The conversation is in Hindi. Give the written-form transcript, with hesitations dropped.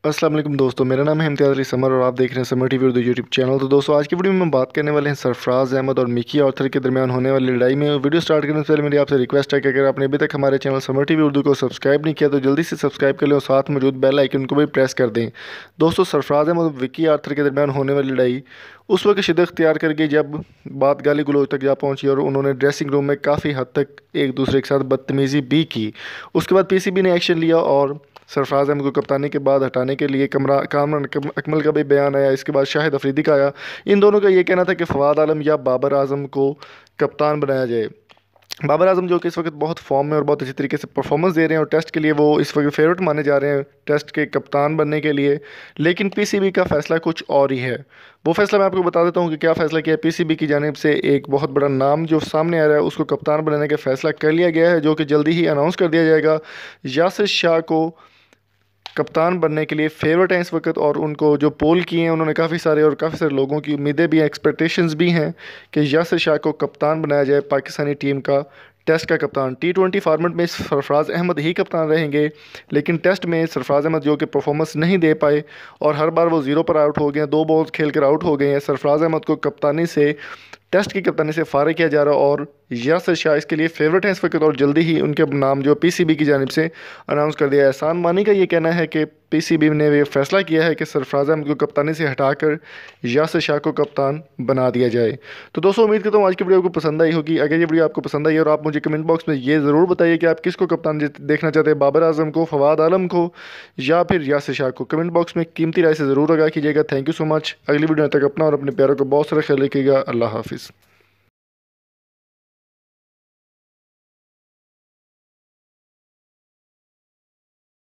अस्सलाम वालेकुम दोस्तों, मेरा नाम है समर और आप देख रहे हैं summer TV Urdu YouTube channel. तो दोस्तों आज की वीडियो में हम बात करने वाले हैं सरफराज अहमद और मिकी ऑर्थर के दरमियान होने वाली लड़ाई में। वीडियो स्टार्ट करने से पहले मेरी आपसे रिक्वेस्ट है कि अगर आपने अभी तक हमारे चैनल समर टीवी उर्दू को सब्सक्राइब नहीं किया तो जल्दी से सब्सक्राइब कर लें और साथ मौजूद बेल आइकन को भी प्रेस कर दें। दोस्तों सरफराज अहमद और मिकी ऑर्थर के दरमियान होने वाली लड़ाई उस वक्त शिद्दत इख्तियार कर गई जब बात गाली गलौज तक जा पहुंची और उन्होंने ड्रेसिंग रूम में काफ़ी हद तक एक दूसरे के साथ बदतमीज़ी भी की। उसके बाद पीसीबी ने एक्शन लिया और सरफराज अहमद को कप्तानी के बाद हटाने के लिए कामरान अकमल का भी बयान आया। इसके बाद शाहिद अफरीदी का आया। इन दोनों का ये कहना था कि फवाद आलम या बाबर आजम को कप्तान बनाया जाए। बाबर आजम जो कि इस वक्त बहुत फॉर्म में और बहुत अच्छी तरीके से परफॉर्मेंस दे रहे हैं और टेस्ट के लिए वो इस वक्त फेवरेट माने जा रहे हैं टेस्ट के कप्तान बनने के लिए। लेकिन पीसीबी का फ़ैसला कुछ और ही है। वो फैसला मैं आपको बता देता हूँ कि क्या फ़ैसला किया है। पीसीबी की जानिब से एक बहुत बड़ा नाम जो सामने आ रहा है उसको कप्तान बनाने का फ़ैसला कर लिया गया है, जो कि जल्दी ही अनाउंस कर दिया जाएगा। यासिर शाह को कप्तान बनने के लिए फेवरेट हैं इस वक्त और उनको जो पोल किए हैं उन्होंने काफ़ी सारे लोगों की उम्मीदें भी हैं, एक्सपेक्टेशंस भी हैं कि यासिर शाह को कप्तान बनाया जाए पाकिस्तानी टीम का, टेस्ट का कप्तान। T20 फॉर्मेट में सरफराज अहमद ही कप्तान रहेंगे, लेकिन टेस्ट में सरफराज अहमद जो कि परफॉर्मेंस नहीं दे पाए और हर बार वो 0 पर आउट हो गए हैं, 2 बॉल्स खेल कर आउट हो गए हैं। सरफराज अहमद को कप्तानी से टेस्ट की कप्तानी से फारिग किया जा रहा और यासिर शाह इसके लिए फेवरेट हैं इस वक्त और जल्दी ही उनके नाम जो पीसीबी की जानिब से अनाउंस कर दिया है। एहसान मानी का ये कहना है कि पीसीबी ने ये फैसला किया है कि सरफराज अहमद को कप्तानी से हटाकर यासिर शाह को कप्तान बना दिया जाए। तो दोस्तों उम्मीद करता हूँ आज की वीडियो को पसंद आई होगी। अगर ये वीडियो आपको पसंद आई और आप मुझे कमेंट बॉक्स में ये ज़रूर बताइए कि आप किसको कप्तान देखना चाहते हैं, बाबर आजम को, फवाद आलम को या फिर यासिर शाह को। कमेंट बॉक्स में कीमती राय से ज़रूर आगाह कीजिएगा। Thank you so much. अगली वीडियो तक अपना और अपने प्यारों को बहुत सारा ख्याल रखिएगा। अल्लाह हाफिज़।